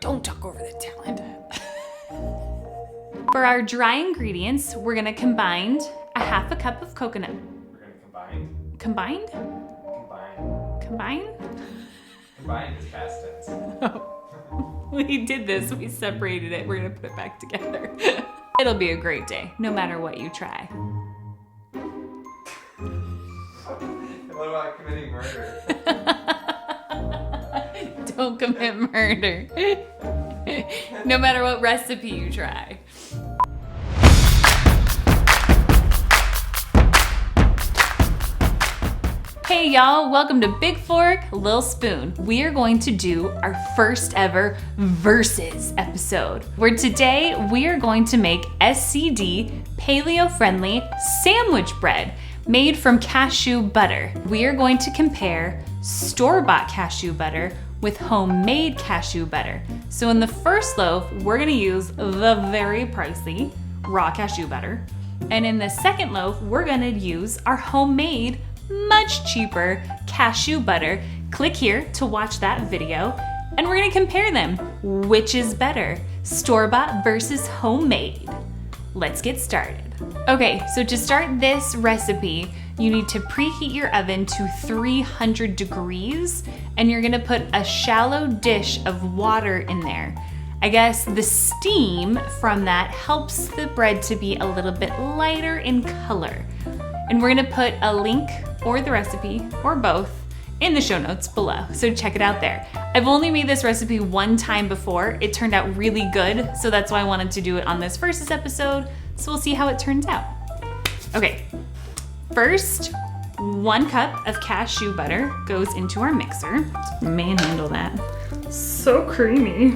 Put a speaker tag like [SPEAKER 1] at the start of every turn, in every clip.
[SPEAKER 1] Don't talk over the talent. For our dry ingredients, we're gonna combine a half a cup of coconut.
[SPEAKER 2] We're gonna
[SPEAKER 1] Combined?
[SPEAKER 2] combine.
[SPEAKER 1] Combine?
[SPEAKER 2] Combine is past tense.
[SPEAKER 1] We did this, we separated it, we're gonna put it back together. It'll be a great day, no matter what you try.
[SPEAKER 2] What about committing murder?
[SPEAKER 1] Don't commit murder. No matter what recipe you try. Hey y'all, welcome to Big Fork, Lil Spoon. We are going to do our first ever versus episode, where today we are going to make SCD paleo-friendly sandwich bread made from cashew butter. We are going to compare store-bought cashew butter with homemade cashew butter. So in the first loaf, we're gonna use the very pricey raw cashew butter. And in the second loaf, we're gonna use our homemade, much cheaper cashew butter. Click here to watch that video, and we're gonna compare them. Which is better, store-bought versus homemade? Let's get started. Okay, so to start this recipe, you need to preheat your oven to 300 degrees, and you're gonna put a shallow dish of water in there. I guess the steam from that helps the bread to be a little bit lighter in color. And we're gonna put a link or the recipe, or both, in the show notes below, so check it out there. I've only made this recipe one time before. It turned out really good, so that's why I wanted to do it on this versus episode, so we'll see how it turns out. Okay, first, 1 cup of cashew butter goes into our mixer. Let's manhandle that. So creamy.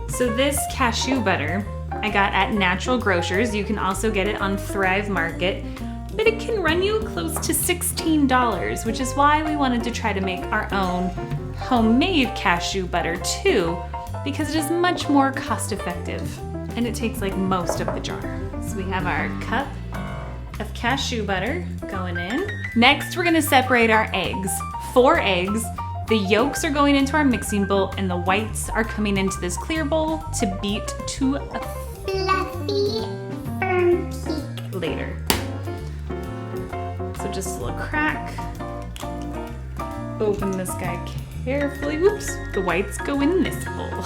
[SPEAKER 1] So this cashew butter I got at Natural Grocers. You can also get it on Thrive Market, but it can run you close to $16, which is why we wanted to try to make our own homemade cashew butter too, because it is much more cost effective and it takes like most of the jar. So we have our cup of cashew butter going in. Next, we're gonna separate our eggs. 4 eggs. The yolks are going into our mixing bowl and the whites are coming into this clear bowl to beat to a fluffy, firm peak later. So just a little crack. Open this guy carefully. Whoops, the whites go in this bowl.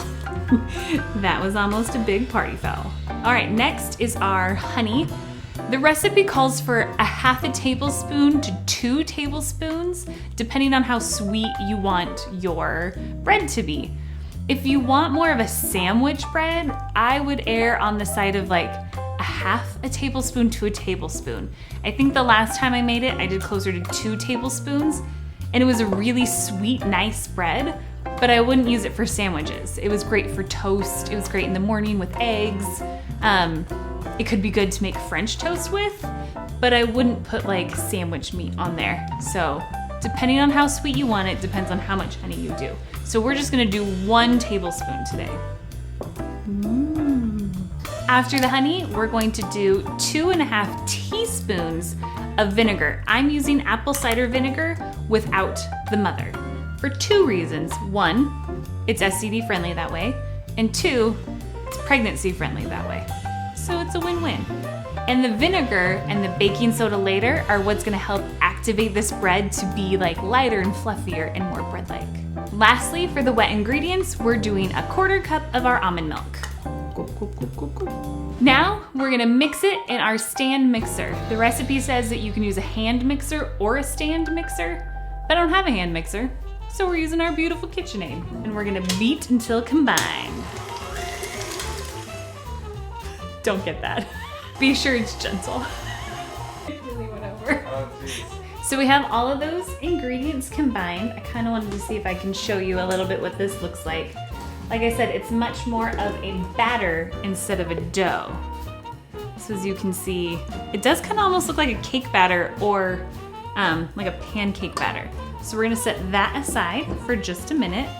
[SPEAKER 1] That was almost a big party foul. All right, next is our honey. The recipe calls for a half a tablespoon to 2 tablespoons, depending on how sweet you want your bread to be. If you want more of a sandwich bread, I would err on the side of like a half a tablespoon to a tablespoon. I think the last time I made it, I did closer to 2 tablespoons, and it was a really sweet, nice bread, but I wouldn't use it for sandwiches. It was great for toast. It was great in the morning with eggs. It could be good to make French toast with, but I wouldn't put like sandwich meat on there. So depending on how sweet you want it, depends on how much honey you do. So we're just gonna do 1 tablespoon today. After the honey, we're going to do 2.5 teaspoons of vinegar. I'm using apple cider vinegar without the mother for 2 reasons. 1, it's SCD friendly that way, and 2, it's pregnancy friendly that way. So it's a win-win. And the vinegar and the baking soda later are what's gonna help activate this bread to be like lighter and fluffier and more bread-like. Lastly, for the wet ingredients, we're doing a 1/4 cup of our almond milk. Now, we're gonna mix it in our stand mixer. The recipe says that you can use a hand mixer or a stand mixer, but I don't have a hand mixer, so we're using our beautiful KitchenAid, and we're gonna beat until combined. Don't get that. Be sure it's gentle. It really went over.
[SPEAKER 2] Oh, geez.
[SPEAKER 1] So we have all of those ingredients combined. I kind of wanted to see if I can show you a little bit what this looks like. Like I said, it's much more of a batter instead of a dough. So as you can see, it does kind of almost look like a cake batter or like a pancake batter. So we're gonna set that aside for just a minute,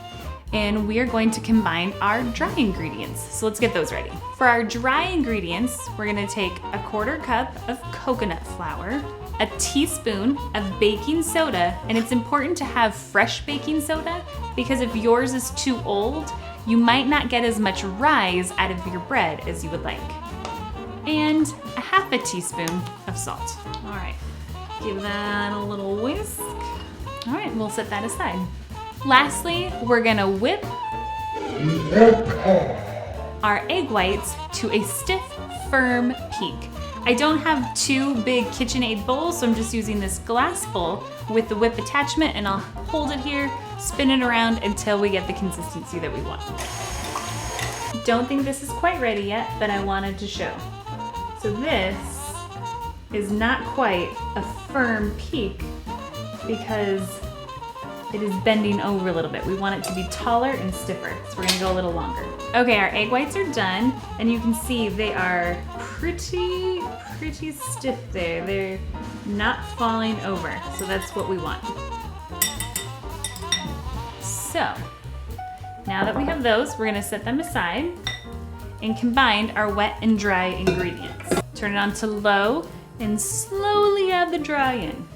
[SPEAKER 1] and we are going to combine our dry ingredients. So let's get those ready. For our dry ingredients, we're gonna take a 1/4 cup of coconut flour, a teaspoon of baking soda, and it's important to have fresh baking soda because if yours is too old, you might not get as much rise out of your bread as you would like. And a half a teaspoon of salt. All right, give that a little whisk. All right, we'll set that aside. Lastly, we're gonna whip our egg whites to a stiff, firm peak. I don't have two big KitchenAid bowls, so I'm just using this glass bowl with the whip attachment, and I'll hold it here, spin it around until we get the consistency that we want. Don't think this is quite ready yet, but I wanted to show. So this is not quite a firm peak because it is bending over a little bit. We want it to be taller and stiffer, so we're gonna go a little longer. Okay, our egg whites are done, and you can see they are pretty stiff there. They're not falling over, so that's what we want. So, now that we have those, we're gonna set them aside and combine our wet and dry ingredients. Turn it on to low and slowly add the dry in.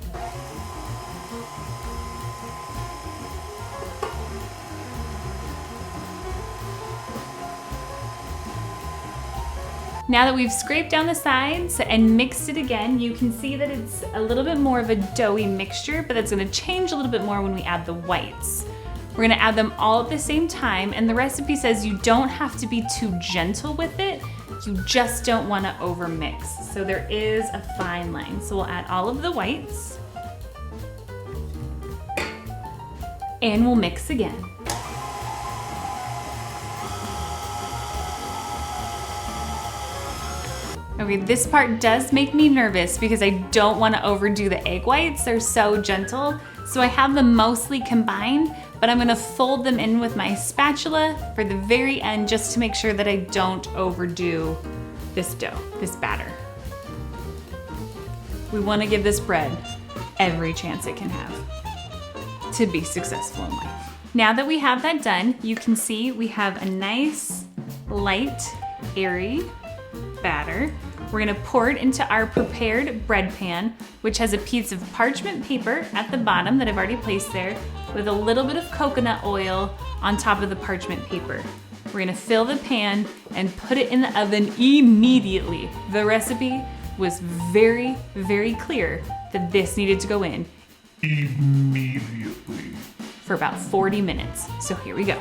[SPEAKER 1] Now that we've scraped down the sides and mixed it again, you can see that it's a little bit more of a doughy mixture, but that's gonna change a little bit more when we add the whites. We're gonna add them all at the same time, and the recipe says you don't have to be too gentle with it, you just don't wanna overmix. So there is a fine line. So we'll add all of the whites, and we'll mix again. Okay, this part does make me nervous because I don't want to overdo the egg whites. They're so gentle. So I have them mostly combined, but I'm gonna fold them in with my spatula for the very end just to make sure that I don't overdo this dough, this batter. We want to give this bread every chance it can have to be successful in life. Now that we have that done, you can see we have a nice, light, airy batter. We're gonna pour it into our prepared bread pan, which has a piece of parchment paper at the bottom that I've already placed there with a little bit of coconut oil on top of the parchment paper. We're gonna fill the pan and put it in the oven immediately. The recipe was very, very clear that this needed to go in immediately for about 40 minutes. So here we go.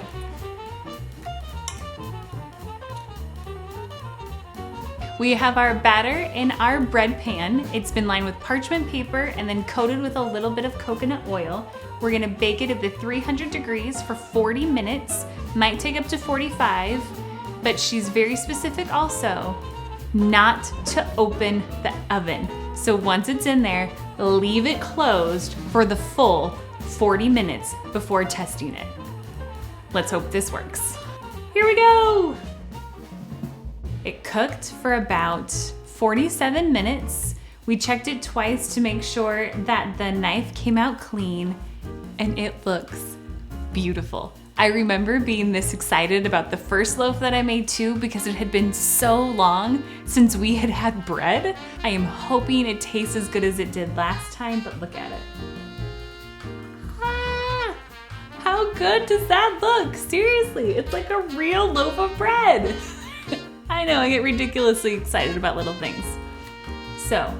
[SPEAKER 1] We have our batter in our bread pan. It's been lined with parchment paper and then coated with a little bit of coconut oil. We're gonna bake it at the 300 degrees for 40 minutes. Might take up to 45, but she's very specific also not to open the oven. So once it's in there, leave it closed for the full 40 minutes before testing it. Let's hope this works. Here we go. It cooked for about 47 minutes. We checked it twice to make sure that the knife came out clean, and it looks beautiful. I remember being this excited about the first loaf that I made too because it had been so long since we had had bread. I am hoping it tastes as good as it did last time, but look at it. Ah, how good does that look? Seriously, it's like a real loaf of bread. I know, I get ridiculously excited about little things. So,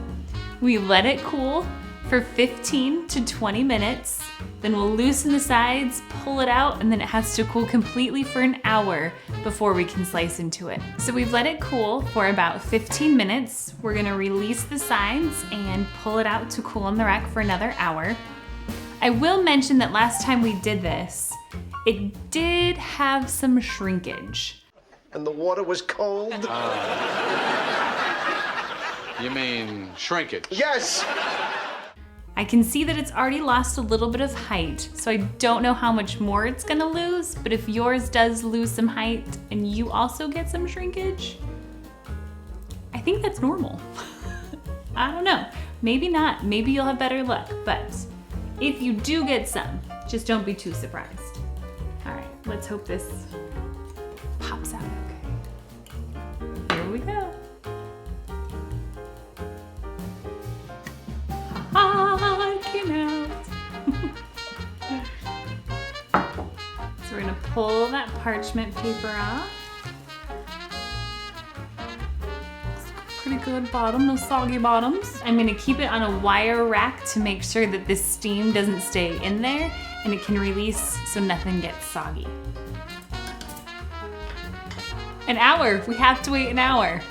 [SPEAKER 1] we let it cool for 15 to 20 minutes, then we'll loosen the sides, pull it out, and then it has to cool completely for an hour before we can slice into it. So we've let it cool for about 15 minutes. We're gonna release the sides and pull it out to cool on the rack for another hour. I will mention that last time we did this, it did have some shrinkage.
[SPEAKER 3] And the water was cold?
[SPEAKER 4] You mean shrinkage?
[SPEAKER 3] Yes!
[SPEAKER 1] I can see that it's already lost a little bit of height, so I don't know how much more it's gonna lose, but if yours does lose some height and you also get some shrinkage, I think that's normal. I don't know, maybe not, maybe you'll have better luck, but if you do get some, just don't be too surprised. All right, let's hope this pops out okay. Here we go. Ha, it came out. So we're gonna pull that parchment paper off. Pretty good bottom, no soggy bottoms. I'm gonna keep it on a wire rack to make sure that this steam doesn't stay in there and it can release so nothing gets soggy. An hour, we have to wait an hour.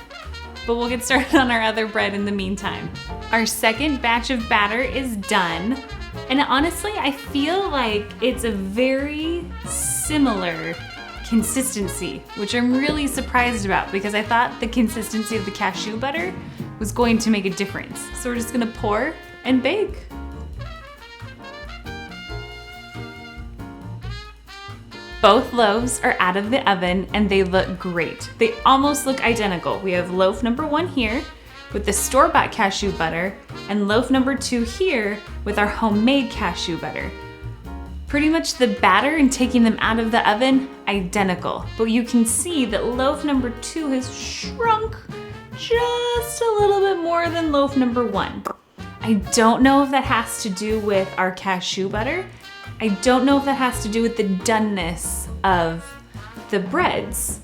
[SPEAKER 1] But we'll get started on our other bread in the meantime. Our second batch of batter is done. And honestly, I feel like it's a very similar consistency, which I'm really surprised about because I thought the consistency of the cashew butter was going to make a difference. So we're just gonna pour and bake. Both loaves are out of the oven and they look great. They almost look identical. We have loaf number 1 here with the store-bought cashew butter and loaf number 2 here with our homemade cashew butter. Pretty much the batter and taking them out of the oven, identical. But you can see that loaf number 2 has shrunk just a little bit more than loaf number 1. I don't know if that has to do with our cashew butter. I don't know if that has to do with the doneness of the breads.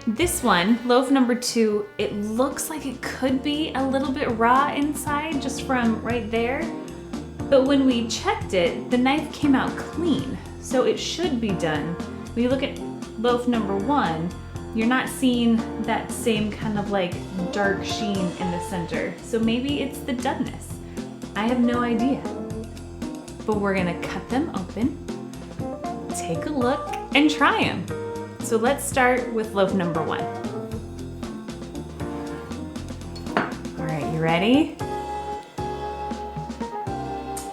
[SPEAKER 1] This one, loaf number 2, it looks like it could be a little bit raw inside just from right there. But when we checked it, the knife came out clean, so it should be done. When you look at loaf number 1, you're not seeing that same kind of like dark sheen in the center. So maybe it's the doneness. I have no idea. But we're gonna cut them open, take a look, and try them. So let's start with loaf number 1. All right, you ready?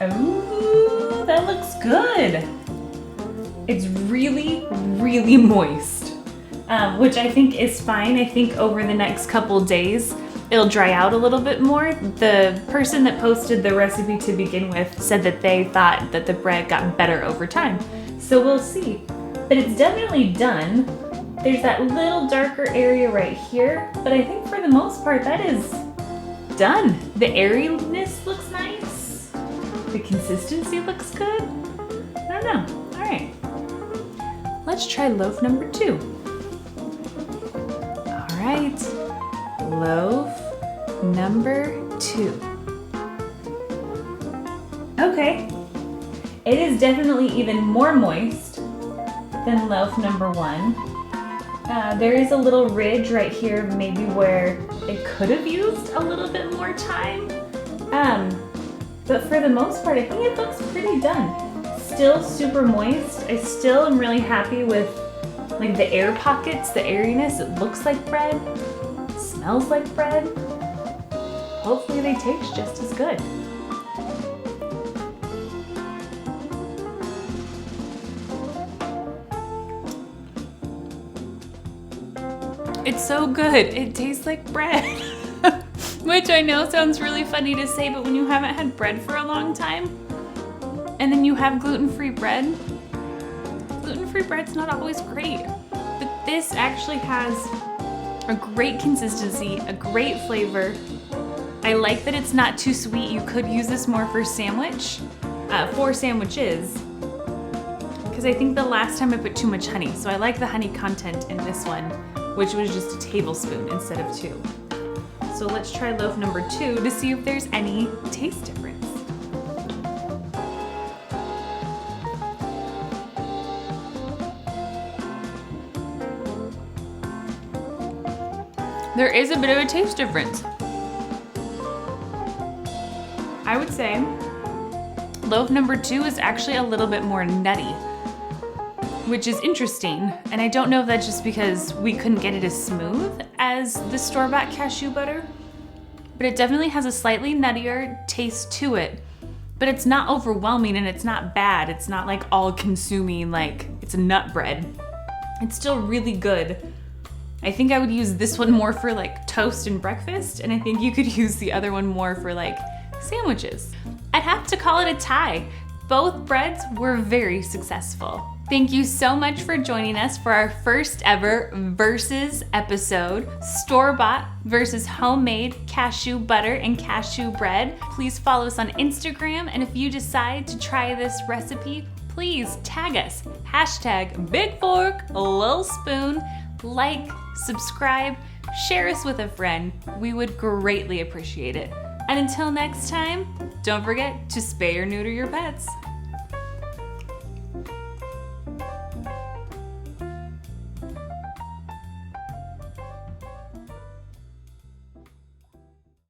[SPEAKER 1] Ooh, that looks good. It's really, really moist, which I think is fine. I think over the next couple days, it'll dry out a little bit more. The person that posted the recipe to begin with said that they thought that the bread got better over time. So we'll see. But it's definitely done. There's that little darker area right here, but I think for the most part that is done. The airiness looks nice. The consistency looks good. I don't know. All right. Let's try loaf number 2. All right. Loaf number 2. Okay. It is definitely even more moist than loaf number 1. There is a little ridge right here, maybe where it could have used a little bit more time. But for the most part, I think it looks pretty done. Still super moist. I still am really happy with like the air pockets, the airiness. It looks like bread, it smells like bread. Hopefully they taste just as good. It's so good. It tastes like bread. Which I know sounds really funny to say, but when you haven't had bread for a long time, and then you have gluten-free bread, gluten-free bread's not always great. But this actually has a great consistency, a great flavor. I like that it's not too sweet. You could use this more for sandwiches, because I think the last time I put too much honey. So I like the honey content in this one, which was just a tablespoon instead of 2. So let's try loaf number 2 to see if there's any taste difference. There is a bit of a taste difference. I would say loaf number 2 is actually a little bit more nutty, which is interesting. And I don't know if that's just because we couldn't get it as smooth as the store-bought cashew butter, but it definitely has a slightly nuttier taste to it. But it's not overwhelming and it's not bad. It's not like all-consuming, like it's a nut bread. It's still really good. I think I would use this one more for like toast and breakfast, and I think you could use the other one more for like sandwiches. I'd have to call it a tie. Both breads were very successful. Thank you so much for joining us for our first ever versus episode, store-bought versus homemade cashew butter and cashew bread. Please follow us on Instagram, and if you decide to try this recipe, please tag us. Hashtag Big Fork, Lil Spoon. Like, subscribe, share us with a friend. We would greatly appreciate it. And until next time, don't forget to spay or neuter your pets.